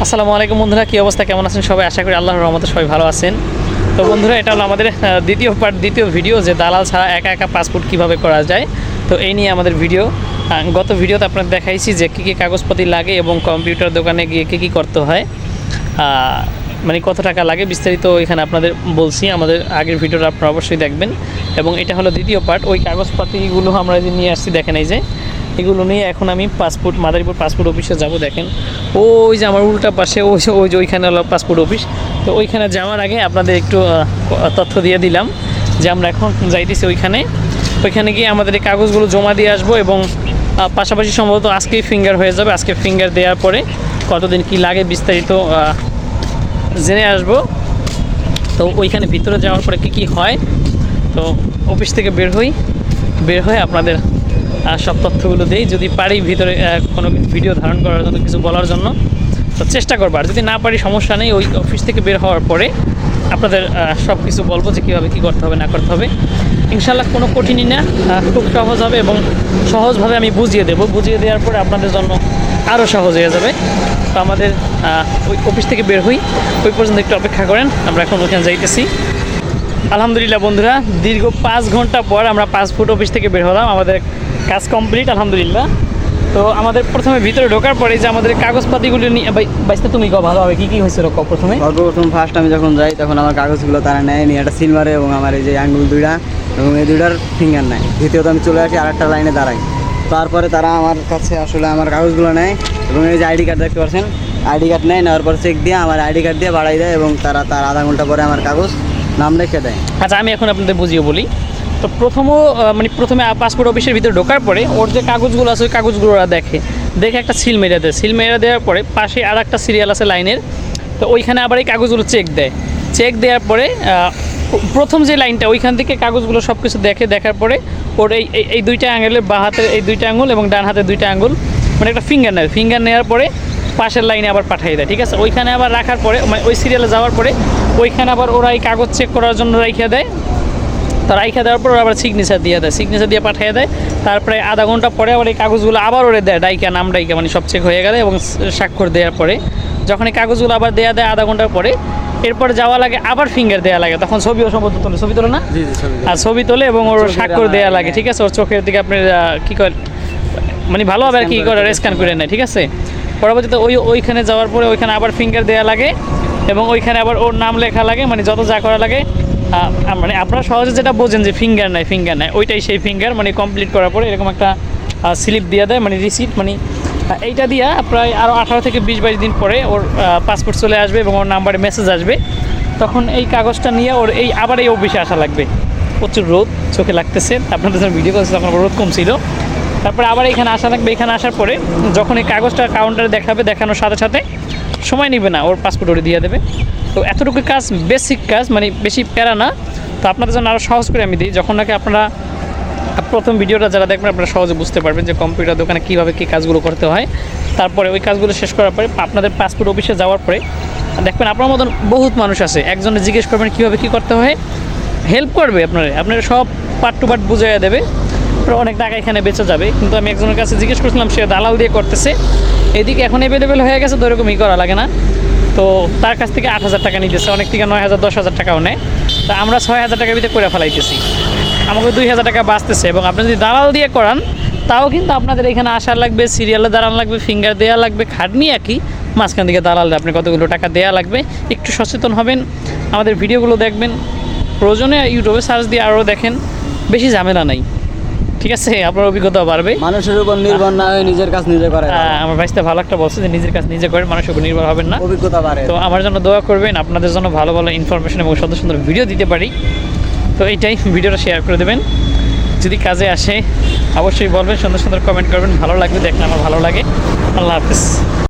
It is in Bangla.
আসসালামু আলাইকুম বন্ধুরা, কী অবস্থা, কেমন আছেন সবাই? আশা করি আল্লাহর রহমতে সবাই ভালো আছেন। তো বন্ধুরা, এটা হলো আমাদের দ্বিতীয় ভিডিও, যে দালাল ছাড়া একা একা পাসপোর্ট কীভাবে করা যায়। তো এই নিয়ে আমাদের ভিডিও। গত ভিডিওতে আপনাদের দেখাইছি যে কী কী কাগজপাতি লাগে এবং কম্পিউটার দোকানে গিয়ে কী কী করতে হয়, মানে কত টাকা লাগে বিস্তারিত এখানে আপনাদের বলছি। আমাদের আগের ভিডিওটা আপনারা অবশ্যই দেখবেন। এবং এটা হলো দ্বিতীয় পার্ট। ওই কাগজপাতিগুলো আমরা যে নিয়ে আসছি, দেখেন এই যে এগুলো নিয়ে এখন আমি মাদারীপুর পাসপোর্ট অফিসে যাব। দেখেন ওই যে আমার উল্টা পাশে ওই যে ওইখানে হলো পাসপোর্ট অফিস। তো ওইখানে যাওয়ার আগে আপনাদের একটু তথ্য দিয়ে দিলাম যে আমরা এখন যাইতেছি ওইখানে গিয়ে আমাদের এই কাগজগুলো জমা দিয়ে আসবো। এবং পাশাপাশি সম্ভবত আজকেই ফিঙ্গার হয়ে যাবে। আজকে ফিঙ্গার দেওয়ার পরে কতদিন কি লাগে বিস্তারিত জেনে আসবো। তো ওইখানে ভিতরে যাওয়ার পরে কী হয়, তো অফিস থেকে বের হয়ে আপনাদের সব তথ্যগুলো দিই। যদি পারি ভিতরে কোনো ভিডিও ধারণ করার জন্য, কিছু বলার জন্য, তো চেষ্টা করবো। আর যদি না পারি সমস্যা নেই, ওই অফিস থেকে বের হওয়ার পরে আপনাদের সব কিছু বলবো যে কীভাবে কী করতে হবে না করতে হবে। ইনশাল্লাহ কোনো কঠিনই না, খুব সহজ হবে এবং সহজভাবে আমি বুঝিয়ে দেওয়ার পরে আপনাদের জন্য আরও সহজ হয়ে যাবে। তো আমাদের ওই অফিস থেকে বের হই, ওই পর্যন্ত একটু অপেক্ষা করেন, আমরা এখন ওখানে যাইতেছি। আলহামদুলিল্লাহ বন্ধুরা, দীর্ঘ 5 ঘন্টা পর আমরা পাসপোর্ট অফিস থেকে বের হলাম। আমাদের কাজ কমপ্লিট আলহামদুলিল্লাহ। তো আমাদের প্রথমে ভিতরে ঢোকার পরে যে আমাদের কাগজপাতিগুলো নিয়ে বাইসতে তুমি ভালোভাবে কী হয়েছে প্রথমে? সর্বপ্রথম ফার্স্ট আমি যখন যাই তখন আমার কাগজগুলো তারা নেয়, নিয়ে একটা সিল মারে এবং আমার এই যে আঙ্গুল দুইটা এবং এই দুইটার ফিঙ্গার নেয়। দ্বিতীয়ত আমি চলে আসি আরেকটা লাইনে দাঁড়াই। তারপরে তারা আমার কাছে আসলে আমার কাগজগুলো নেয় এবং এই যে আইডি কার্ড দেখতে পাচ্ছেন, আইডি কার্ড নেয়, নেওয়ার পর চেক দিয়ে আমার আইডি কার্ড দিয়ে বাড়াই দেয় এবং তার আধা ঘন্টা পরে আমার কাগজ নাম লিখে দেয়। আচ্ছা, আমি এখন আপনাদের বুঝিয়ে বলি। তো প্রথমে পাসপোর্ট অফিসের ভিতরে ঢোকার পরে ওর যে কাগজগুলো আছে ওই কাগজগুলো ওরা দেখে একটা সিল মেরে দেওয়ার পরে পাশে আর একটা সিরিয়াল আছে লাইনের। তো ওইখানে আবার এই কাগজগুলো চেক দেওয়ার পরে প্রথম যে লাইনটা ওইখান থেকে কাগজগুলো সব কিছু দেখার পরে ওর এই দুইটা আঙুলের বাঁ হাতের এই দুইটা আঙুল এবং ডান হাতের দুইটা আঙুল মানে একটা ফিঙ্গার নেওয়ার পরে পাশের লাইনে আবার পাঠিয়ে দেয়। ঠিক আছে, ওইখানে আবার রাখার পরে মানে ওই সিরিয়ালে যাওয়ার পরে ওইখানে আবার ওরা এই কাগজ চেক করার জন্য রাইখা দেয়। তো রাইখা দেওয়ার পর আবার সিগনেচার দিয়ে পাঠিয়ে দেয়। তারপরে আধা ঘন্টা পরে আবার এই কাগজগুলো আবার ওরে দেয় নাম ডাইকা, মানে সব চেক হয়ে গেলে এবং স্বাক্ষর দেওয়ার পরে যখন এই কাগজগুলো আবার দেয় আধা ঘন্টার পরে, এরপরে যাওয়া লাগে আবার ফিঙ্গার দেওয়া লাগে। তখন ছবিও সম্ভবত ছবি তোলে না? আর ছবি তোলে এবং ওর স্বাক্ষর দেওয়া লাগে। ঠিক আছে, ওর চোখের দিকে আপনি কী করে মানে ভালোভাবে আর কি করে স্ক্যান করে নেয়। ঠিক আছে, পরবর্তীতে ওইখানে যাওয়ার পরে ওইখানে আবার ফিঙ্গার দেওয়া লাগে এবং ওইখানে আবার ওর নাম লেখা লাগে, মানে যত যা করা লাগে। মানে আপনারা সহজে যেটা বোঝেন যে ফিঙ্গার নেয় ওইটাই সেই ফিঙ্গার। মানে কমপ্লিট করার পরে এরকম একটা স্লিপ দিয়ে দেয়, মানে রিসিট। মানে এইটা দিয়া প্রায় আরও 18 থেকে 20-22 দিন পরে ওর পাসপোর্ট চলে আসবে এবং ওর নাম্বারে মেসেজ আসবে। তখন এই কাগজটা নিয়ে ওর আবার এই অফিসে আসা লাগবে। প্রচুর রোদ চোখে লাগতেছে, আপনাদের যখন ভিডিও করছে তখন রোদ কম ছিল। তারপরে আবার এখানে আসা লাগবে। এখানে আসার পরে যখন এই কাগজটা কাউন্টারে দেখানোর সাথে সাথে সময় নেবে না, ওর পাসপোর্ট ওরে দিয়ে দেবে। তো এতটুকু কাজ, বেসিক কাজ, মানে বেশি প্যারা না। তো আপনাদের জন্য আরও সহজ করে আমি দিই। যখন নাকি আপনারা প্রথম ভিডিওটা যারা দেখবেন আপনারা সহজে বুঝতে পারবেন যে কম্পিউটার দোকানে কীভাবে কী কাজগুলো করতে হয়। তারপরে ওই কাজগুলো শেষ করার পরে আপনাদের পাসপোর্ট অফিসে যাওয়ার পরে দেখবেন আপনার মতন বহুত মানুষ আছে, একজনে জিজ্ঞেস করবেন কীভাবে কী করতে হয়, হেল্প করবে আপনারা সব পার্ট টু পার্ট বুঝাইয়া দেবে। অনেক টাকা এখানে বেঁচে যাবে। কিন্তু আমি একজনের কাছে জিজ্ঞেস করছিলাম, সে দালাল দিয়ে করতেছে, এদিকে এখন অ্যাভেলেবেল হয়ে গেছে, তো এরকমই করা লাগে না। তো তার কাছ থেকে 8,000 টাকা নিতেছে, অনেক থেকে 9,000 10,000 টাকাও নেয়। তা আমরা 6,000 টাকার ভিতরে করে ফেলাইতেছি, আমাকে 2,000 টাকা বাঁচতেছে। এবং আপনি যদি দালাল দিয়ে করান তাও কিন্তু আপনাদের এখানে আসা লাগবে, সিরিয়ালে দাঁড়ানো লাগবে, ফিঙ্গার দেওয়া লাগবে, খাটনি একই, মাঝখান থেকে দালালে আপনি কতগুলো টাকা দেওয়া লাগবে। একটু সচেতন হবেন, আমাদের ভিডিওগুলো দেখবেন, প্রয়োজনে ইউটিউবে সার্চ দিয়ে আরও দেখেন, বেশি ঝামেলা নাই। ঠিক আছে, আপনার অভিজ্ঞতা বাড়বে। মানুষের উপর নির্ভর না হয়ে নিজের কাজ নিজে করে। আমার ভাইস্তা ভালো একটা বলছে যে নিজের কাজ নিজে করেন, মানুষের উপর নির্ভর হবেন না, অভিজ্ঞতা বাড়ে। তো আমার জন্য দোয়া করবেন, আপনাদের জন্য ভালো ভালো ইনফরমেশন এবং সুন্দর সুন্দর ভিডিও দিতে পারি। তো এইটাই, ভিডিওটা শেয়ার করে দেবেন, যদি কাজে আসে অবশ্যই বলবেন, সুন্দর সুন্দর কমেন্ট করবেন, ভালো লাগবে দেখলে আমার ভালো লাগে। আল্লাহ হাফিজ।